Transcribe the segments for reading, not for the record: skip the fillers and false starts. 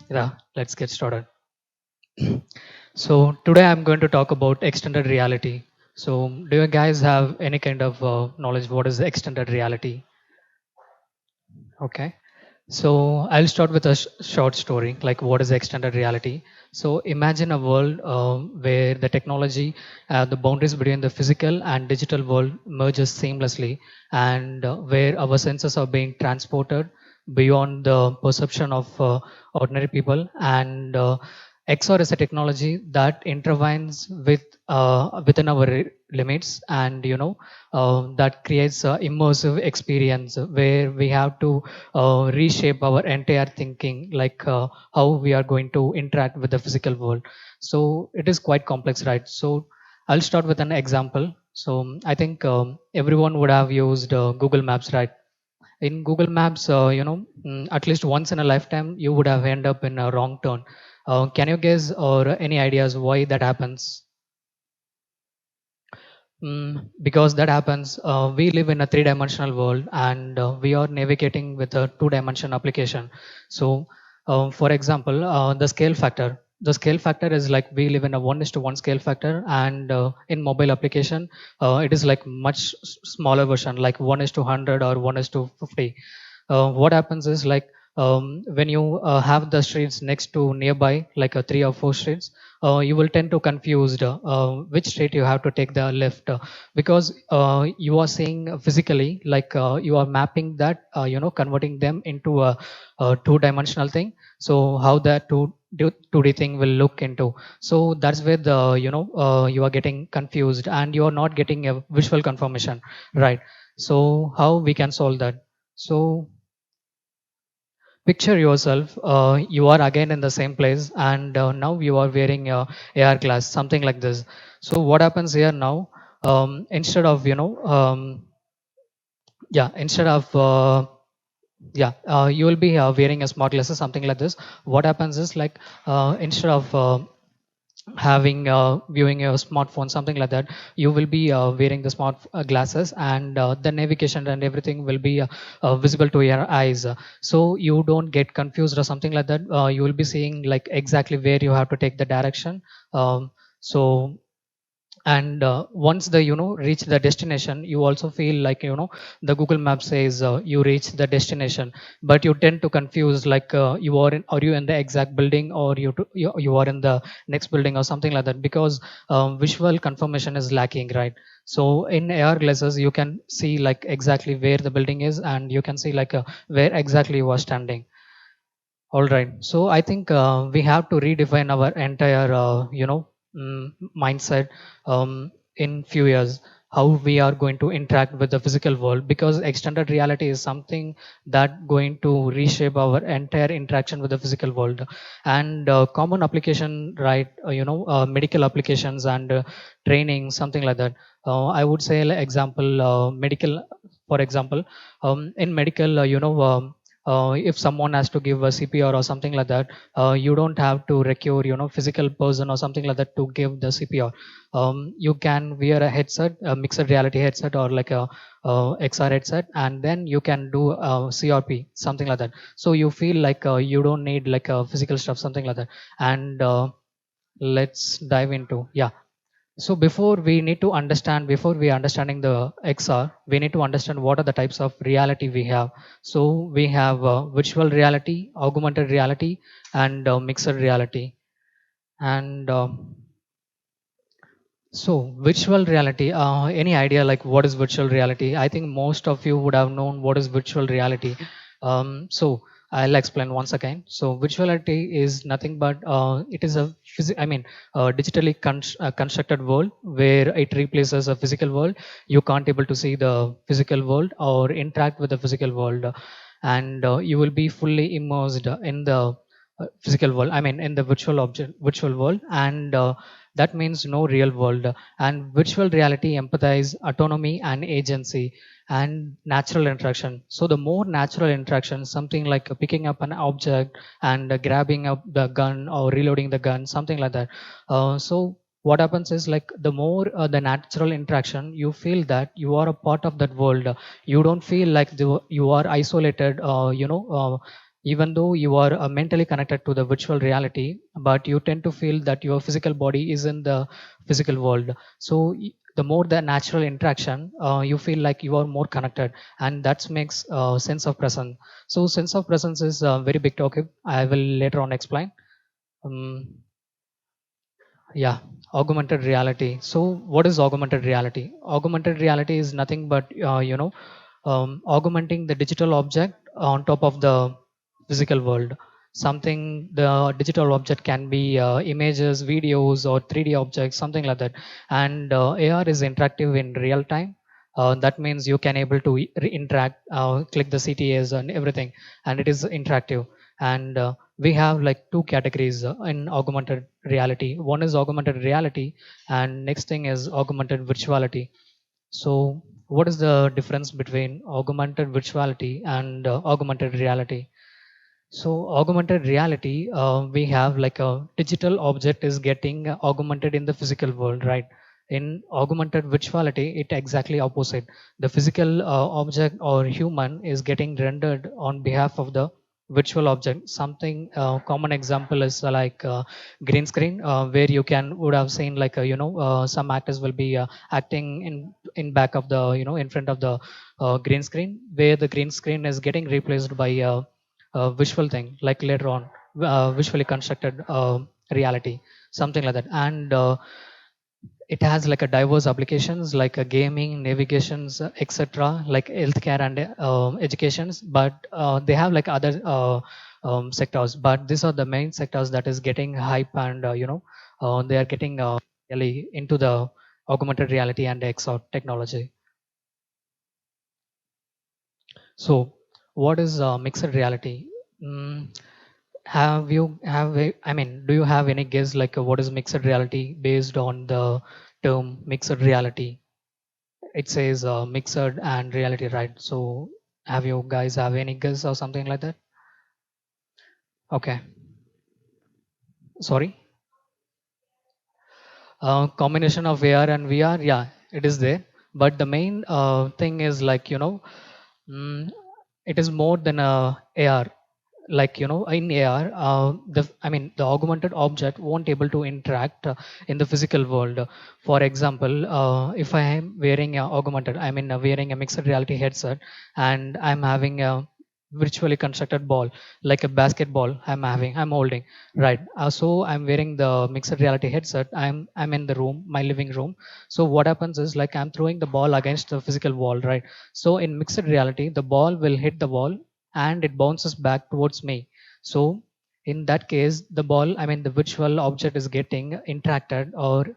Yeah, let's get started. So today I'm going to talk about extended reality. So do you guys have any kind of knowledge what is extended reality? Okay. So I'll start with a short story, like what is extended reality. So imagine a world where the technology, the boundaries between the physical and digital world merges seamlessly, and where our senses are being transported beyond the perception of ordinary people. And XR is a technology that intervenes within our limits, and that creates a immersive experience where we have to reshape our entire thinking, like how we are going to interact with the physical world. So it is quite complex, right? So I'll start with an example. So I think everyone would have used Google Maps, right? In Google Maps, at least once in a lifetime, you would have end up in a wrong turn. Can you guess or any ideas why that happens? Because that happens, we live in a three-dimensional world, and we are navigating with a two-dimension application. So, for example, the scale factor. The scale factor is like we live in a 1:1 scale factor, and in mobile application, it is like much smaller version, like 1:100 or 1:50. What happens is like when you have the streets next to nearby, like three or four streets, you will tend to confused which street you have to take the left, because you are seeing physically, like you are mapping that, converting them into a two-dimensional thing. So how that 2D thing will look into. So that's where the you are getting confused and you are not getting a visual confirmation, right? So how we can solve that? So picture yourself, you are again in the same place, and now you are wearing a AR glass, something like this. So what happens here now? Instead of instead of you will be wearing a smart glasses, something like this. What happens is like instead of having viewing your smartphone, something like that, you will be wearing the smart glasses, and the navigation and everything will be visible to your eyes. So you don't get confused or something like that. You will be seeing like exactly where you have to take the direction. So and once the reach the destination, you also feel like the Google map says you reach the destination, but you tend to confuse, like are you in the exact building, or you are in the next building or something like that, because visual confirmation is lacking, right? So in AR glasses you can see like exactly where the building is, and you can see like where exactly you are standing. All right. So I think we have to redefine our entire, mindset in few years, how we are going to interact with the physical world, because extended reality is something that going to reshape our entire interaction with the physical world. And common application, right? Medical applications and training, something like that. I would say, like, example, medical, for example, in medical, if someone has to give a CPR or something like that, you don't have to recure, physical person or something like that to give the CPR. You can wear a headset, a mixed reality headset, or like a XR headset, and then you can do CRP, something like that. So you feel like you don't need like physical stuff, something like that. And let's dive into, yeah. So before we understanding the XR, we need to understand what are the types of reality we have. So we have virtual reality, augmented reality, and mixed reality. And so virtual reality, any idea like what is virtual reality? I think most of you would have known what is virtual reality. So I'll explain once again. So virtual reality is nothing but it is a digitally constructed world where it replaces a physical world. You can't able to see the physical world or interact with the physical world, and you will be fully immersed in the physical world. I mean, in the virtual world, and that means no real world. And virtual reality empathize autonomy and agency and natural interaction. So the more natural interaction, something like picking up an object and grabbing up the gun or reloading the gun, something like that. So what happens is like the more the natural interaction, you feel that you are a part of that world. You don't feel like you are isolated, even though you are mentally connected to the virtual reality, but you tend to feel that your physical body is in the physical world. So the more the natural interaction, you feel like you are more connected, and that makes sense of presence. So sense of presence is a very big topic. I will later on explain. um, yeah, augmented reality. So, what is augmented reality? Augmented reality is nothing but augmenting the digital object on top of the physical world. Something the digital object can be images, videos, or 3D objects, something like that. And AR is interactive in real time. That means you can able to interact, click the CTAs and everything, and it is interactive. And we have like two categories in augmented reality. One is augmented reality, and next thing is augmented virtuality. So, what is the difference between augmented virtuality and augmented reality? So, augmented reality, we have like a digital object is getting augmented in the physical world, right? In augmented virtuality, it exactly opposite. The physical object or human is getting rendered on behalf of the virtual object. Something common example is green screen, where you can would have seen like some actors will be acting in back of the in front of the green screen, where the green screen is getting replaced by visual thing like later on visually constructed reality, something like that. And it has like a diverse applications like gaming, navigations, etc., like healthcare and educations, but they have like other sectors, but these are the main sectors that is getting hype. And they are getting really into the augmented reality and XR technology. So what is mixed reality? Mm, I mean, do you have any guess like what is mixed reality based on the term mixed reality? It says mixed and reality, right? So have you guys have any guess or something like that? Okay, sorry. Combination of AR and VR, yeah, it is there. But the main thing is like mm, it is more than a AR. Like in AR, the augmented object won't able to interact in the physical world. For example, if I am wearing a augmented, wearing a mixed reality headset, and I'm having a virtually constructed ball like a basketball, I'm holding, right? So I'm wearing the mixed reality headset, I'm in the room, my living room. So what happens is like I'm throwing the ball against the physical wall, right? So in mixed reality, the ball will hit the wall and it bounces back towards me. So in that case, the ball, the virtual object is getting interacted, or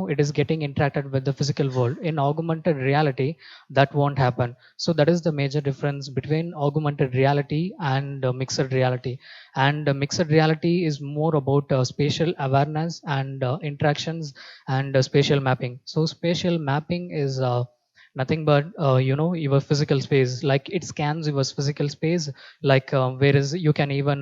it is getting interacted with the physical world. In augmented reality, that won't happen. So that is the major difference between augmented reality and mixed reality. And mixed reality is more about spatial awareness and interactions and spatial mapping. So spatial mapping is nothing but your physical space, like it scans your physical space, like whereas you can even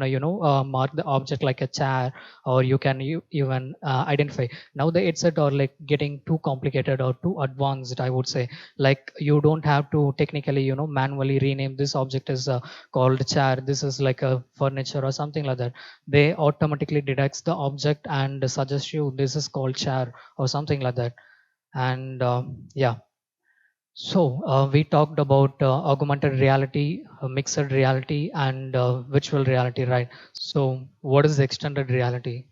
mark the object like a chair, or you can even identify. Now the headset are like getting too complicated or too advanced, I would say. Like you don't have to technically manually rename this object as called chair, this is like a furniture or something like that. They automatically detects the object and suggest you this is called chair or something like that. And yeah, so we talked about augmented reality, mixed reality, and virtual reality, right? So what is extended reality?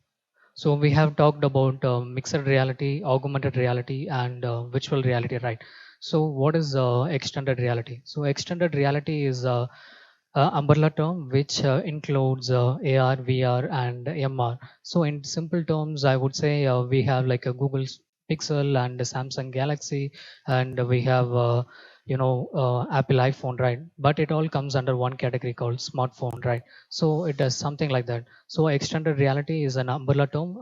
So we have talked about mixed reality, augmented reality, and virtual reality, right? So what is extended reality? So extended reality is umbrella term which includes AR, VR, and MR. So in simple terms, I would say we have like a Google Pixel and a Samsung Galaxy, and we have Apple iPhone, right? But it all comes under one category called smartphone, right? So it does something like that. So extended reality is an umbrella term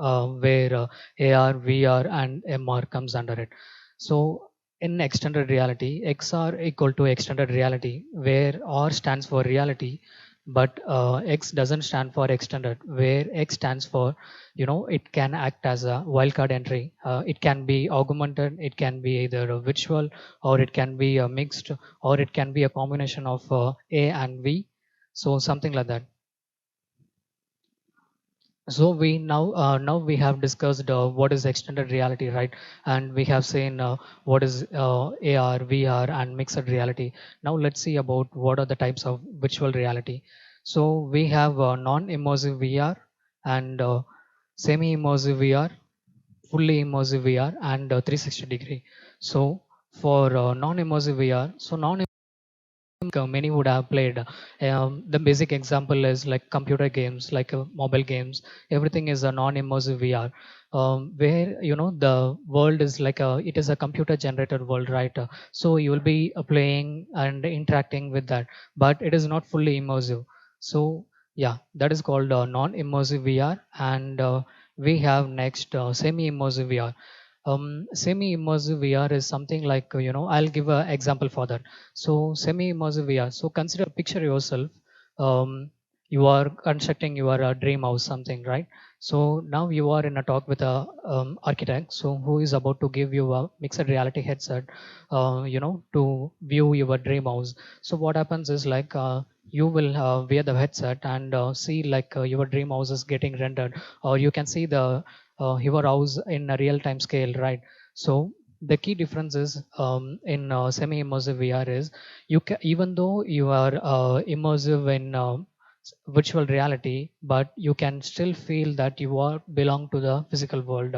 where AR, VR, and MR comes under it. So in extended reality, XR equal to extended reality, where R stands for reality, but X doesn't stand for extended, where X stands for, it can act as a wildcard entry. It can be augmented, it can be either a virtual, or it can be a mixed, or it can be a combination of A and V. So something like that. So we we have discussed what is extended reality, right? And we have seen what is AR, VR, and mixed reality. Now let's see about what are the types of virtual reality. So we have non-immersive VR and semi-immersive VR, fully immersive VR, and 360 degree. So for non-immersive VR, so non many would have played. The basic example is like computer games, like mobile games. Everything is a non-immersive VR, where the world is like it is a computer-generated world, right? So you will be playing and interacting with that, but it is not fully immersive. So yeah, that is called non-immersive VR, and we have next semi-immersive VR. Semi-immersive VR is something like I'll give an example for that. So semi-immersive VR. So consider, picture yourself. Um, you are constructing your dream house, something, right? So now you are in a talk with a architect. So who is about to give you a mixed reality headset, to view your dream house. So what happens is like you will wear the headset and see like your dream house is getting rendered, or you can see the your house in a real time scale, right? So the key difference is in semi-immersive VR is even though you are immersive in virtual reality, but you can still feel that you are belong to the physical world.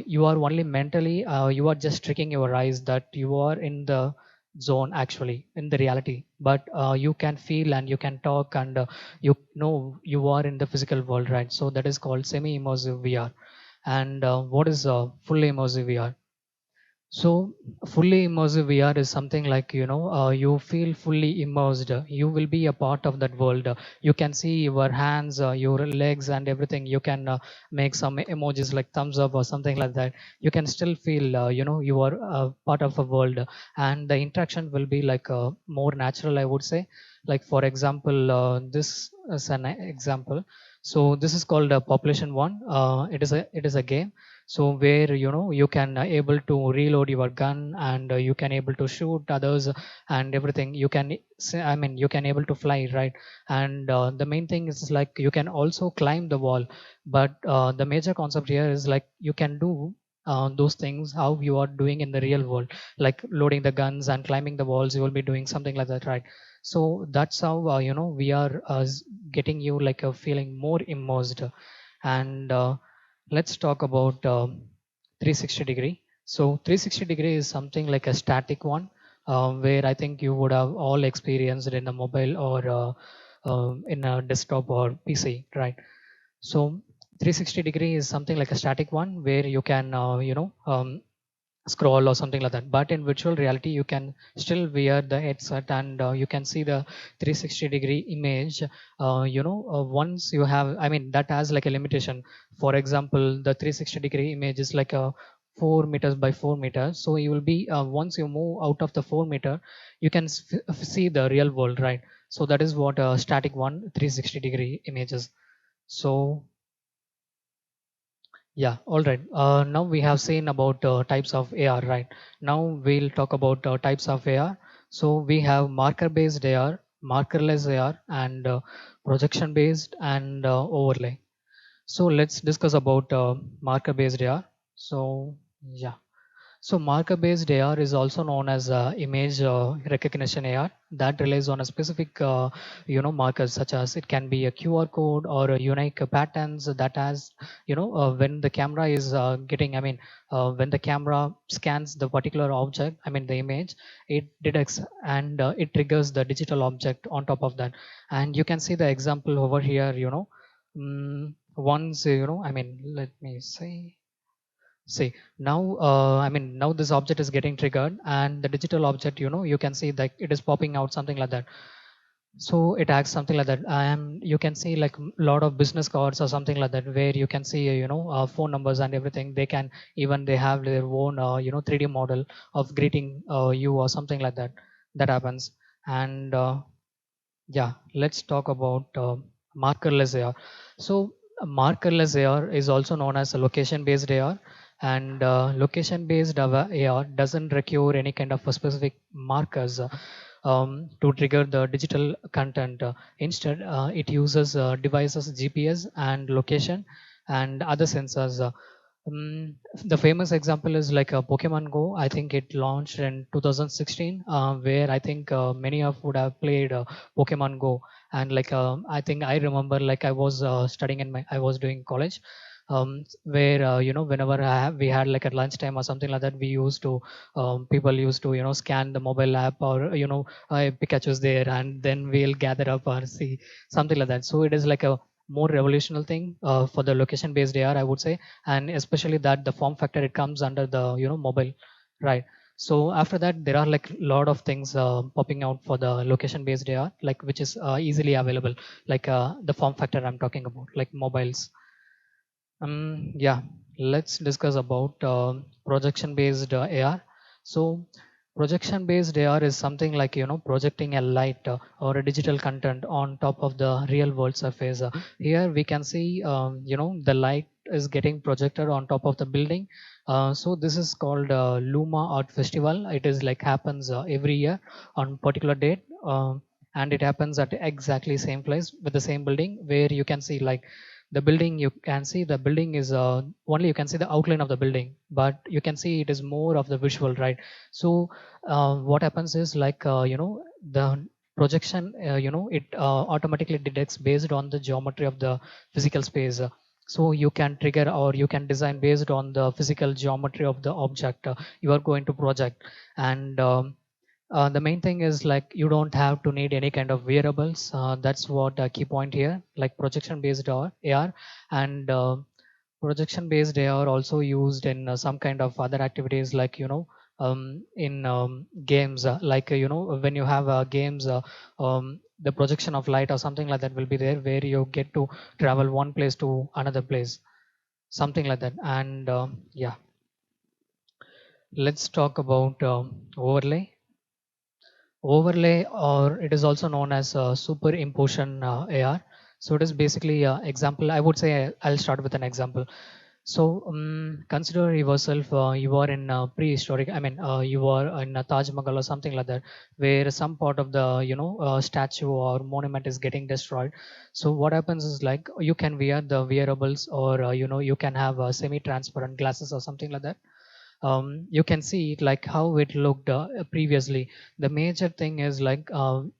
You are only mentally, you are just tricking your eyes that you are in the zone actually in the reality, but you can feel and you can talk and you know you are in the physical world, right? So that is called semi-immersive VR. And what is fully immersive VR? So fully immersive VR is something like you feel fully immersed. You will be a part of that world. You can see your hands, your legs, and everything. You can make some emojis like thumbs up or something like that. You can still feel you are part of a world, and the interaction will be like more natural, I would say. Like for example, this is an example. So this is called Population One. It is a game, so where you can able to reload your gun, and you can able to shoot others and everything. You can I mean you can able to fly, right? And the main thing is like you can also climb the wall, but the major concept here is like you can do those things how you are doing in the real world, like loading the guns and climbing the walls. You will be doing something like that, right? So that's how we are getting you like a feeling more immersed. And let's talk about 360 degree. So 360 degree is something like a static one, where I think you would have all experienced in a mobile or in a desktop or PC, right? So 360 degree is something like a static one where you can scroll or something like that. But in virtual reality, you can still wear the headset and you can see the 360 degree image. Once you have, I mean, that has like a limitation. For example, the 360 degree image is like a 4 meters by 4 meters. So you will be once you move out of the 4 meter, you can see the real world, right? So that is what a static one 360 degree images. So yeah, all right. Now we have seen about types of AR, right? Now we'll talk about types of AR. So we have marker-based AR, markerless AR, and projection-based and overlay. So let's discuss about marker-based AR. So yeah. So marker-based AR is also known as image recognition AR that relies on a specific, markers such as it can be a QR code or a unique patterns that has, when the camera is getting, I mean, when the camera scans the particular object, I mean the image, it detects and it triggers the digital object on top of that. And you can see the example over here, once, I mean, let me see. See, now, I mean, now this object is getting triggered and the digital object, you can see that it is popping out something like that. So it acts something like that. And you can see like a lot of business cards or something like that where you can see, phone numbers and everything. They can even, they have their own, 3D model of greeting you or something like that. That happens. And yeah, let's talk about markerless AR. So, markerless AR is also known as a location-based AR, and location-based AR doesn't require any kind of a specific markers. to trigger the digital content. Instead, it uses devices GPS and location and other sensors. Um, the famous example is like Pokemon Go. I think it launched in 2016, where I think many of would have played Pokemon Go. And like I think I remember, like I was studying in I was doing college, where whenever we had like at lunchtime or something like that, we used to people used to scan the mobile app, or Pikachu's there, and then we'll gather up or see something like that. So it is like a more revolutionary thing for the location based AR, I would say. And especially that the form factor, it comes under the mobile, right? So after that, there are like a lot of things popping out for the location based AR, like which is easily available, like the form factor I'm talking about, like mobiles. Yeah, let's discuss about projection based AR. So projection based AR is something like projecting a light or a digital content on top of the real world surface. Here we can see the light is getting projected on top of the building. So this is called Luma Art Festival. It is like happens every year on particular date. And it happens at exactly same place with the same building, where you can see like the building, you can see the building is only you can see the outline of the building, but you can see it is more of the visual, right? So what happens is like the projection, it automatically detects based on the geometry of the physical space. So you can trigger or you can design based on the physical geometry of the object you are going to project. And the main thing is like you don't have to need any kind of wearables. That's what a key point here, like projection based AR. And projection based AR also used in some kind of other activities, like in games, like when you have games, the projection of light or something like that will be there, where you get to travel one place to another place, something like that. And yeah, let's talk about overlay. Overlay, or it is also known as superimposition AR. So it is basically example. I would say I'll start with an example. So consider yourself, you are in prehistoric. I mean, you are in a Taj Mahal or something like that, where some part of the statue or monument is getting destroyed. So what happens is like you can wear the wearables, or you can have semi-transparent glasses or something like that. You can see it like how it looked previously. The major thing is like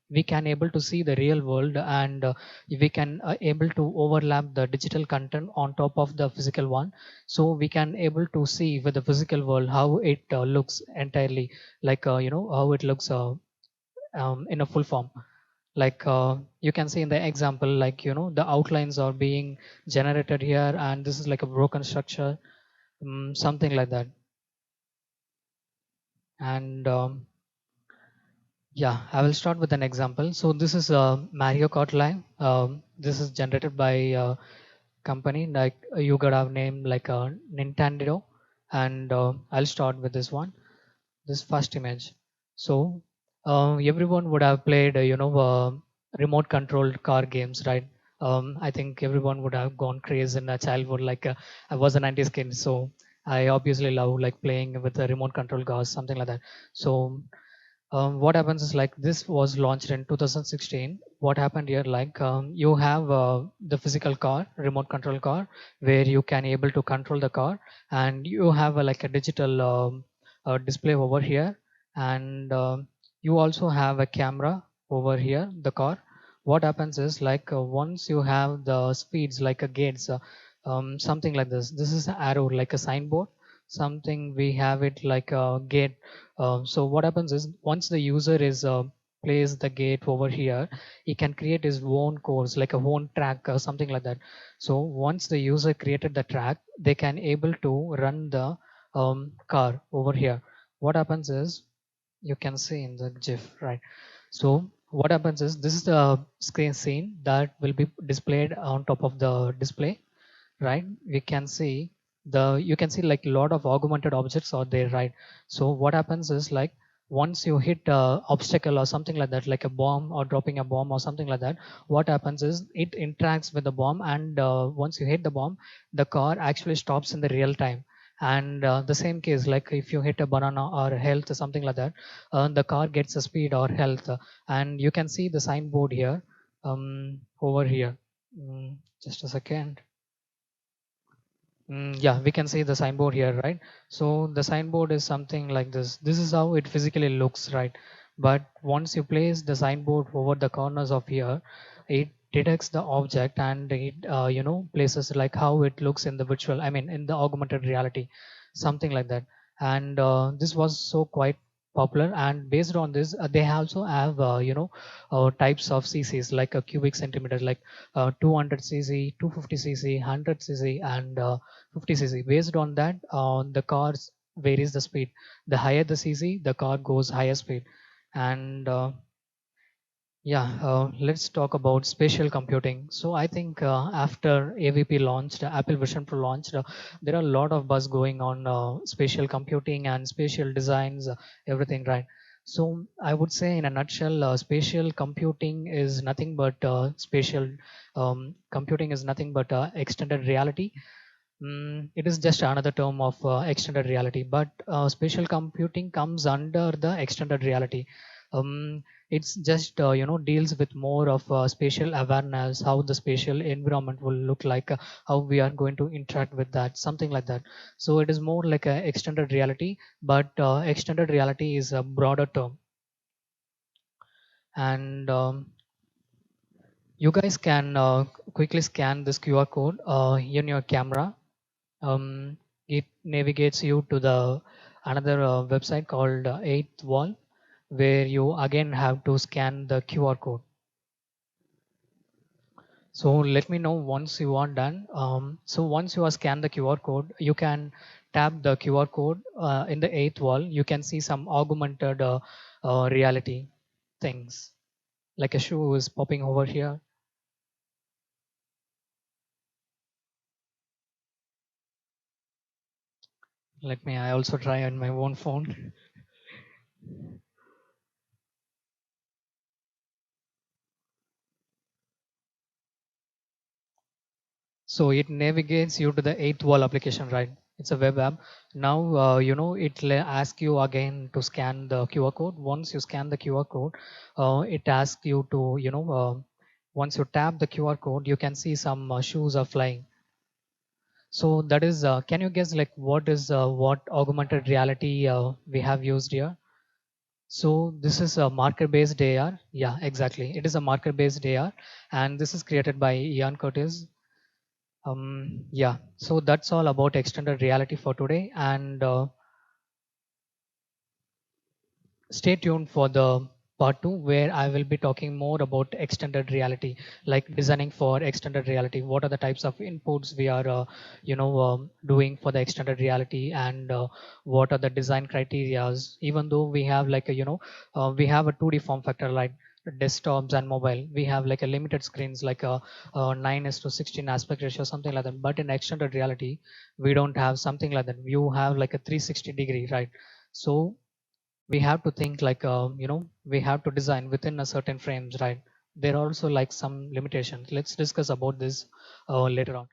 we can able to see the real world, and we can able to overlap the digital content on top of the physical one. So we can able to see with the physical world how it looks entirely, like how it looks in a full form. Like you can see in the example, like the outlines are being generated here, and this is like a broken structure, something like that. And yeah, I will start with an example. So this is Mario Kart Live. This is generated by company like you got have name like Nintendo. And I'll start with this one, this first image. So everyone would have played remote controlled car games, right? I think everyone would have gone crazy in a childhood. Like I was a 90s kid, so I obviously love like playing with the remote control cars, something like that. So what happens is like this was launched in 2016. What happened here, like you have the physical car, remote control car, where you can able to control the car, and you have like a digital display over here. And you also have a camera over here, the car. What happens is like once you have the speeds like a gates, something like this is an arrow like a signboard, something we have it like a gate. So what happens is once the user is plays the gate over here, he can create his own course, like a own track or something like that. So once the user created the track, they can able to run the car over here. What happens is you can see in the GIF, right? So what happens is this is the scene that will be displayed on top of the display, right? We can see you can see like a lot of augmented objects are there, right? So what happens is like once you hit a obstacle or something like that, like a bomb or dropping a bomb or something like that, what happens is it interacts with the bomb, and once you hit the bomb, the car actually stops in the real time. And the same case, like if you hit a banana or health or something like that, the car gets a speed or health. And you can see the signboard here, over here. Just a second. Yeah, we can see the signboard here, right? So the signboard is something like this. This is how it physically looks, right? But once you place the signboard over the corners of here, it detects the object and it, places like how it looks in the virtual, I mean, in the augmented reality, something like that. And this was so quite popular. And based on this, they also have, types of CCs like a cubic centimeter, like 200 cc, 250 cc, 100 cc, and 50 cc. Based on that, the cars varies the speed. The higher the cc, the car goes higher speed. And yeah, let's talk about spatial computing. So I think after AVP launched, Apple Vision Pro launched, there are a lot of buzz going on spatial computing and spatial designs, everything, right? So I would say, in a nutshell, spatial computing is nothing but spatial computing is nothing but extended reality. It is just another term of extended reality, but spatial computing comes under the extended reality. It's just deals with more of spatial awareness, how the spatial environment will look like, how we are going to interact with that, something like that. So it is more like a extended reality, but extended reality is a broader term. And you guys can quickly scan this QR code in your camera. It navigates you to the another website called Eighth Wall, where you again have to scan the QR code. So let me know once you are done. So once you have scanned the QR code, you can tap the QR code in the Eighth Wall. You can see some augmented reality things, like a shoe is popping over here. Let me. I also try on my own phone. So it navigates you to the Eighth Wall application, right? It's a web app. Now, it asks you again to scan the QR code. Once you scan the QR code, it asks you to, once you tap the QR code, you can see some shoes are flying. So that is, can you guess like what augmented reality we have used here? So this is a marker-based AR. Yeah, exactly. It is a marker-based AR, and this is created by Ian Curtis. Yeah, so that's all about extended reality for today. And stay tuned for the part 2, where I will be talking more about extended reality, like designing for extended reality. What are the types of inputs we are doing for the extended reality, and what are the design criterias? Even though we have like a, we have a 2D form factor like desktops and mobile, we have like a limited screens like a 9 is to 16 aspect ratio, something like that. But in extended reality, we don't have something like that. You have like a 360-degree, right? So we have to think like, we have to design within a certain frames, right? There are also like some limitations. Let's discuss about this later on.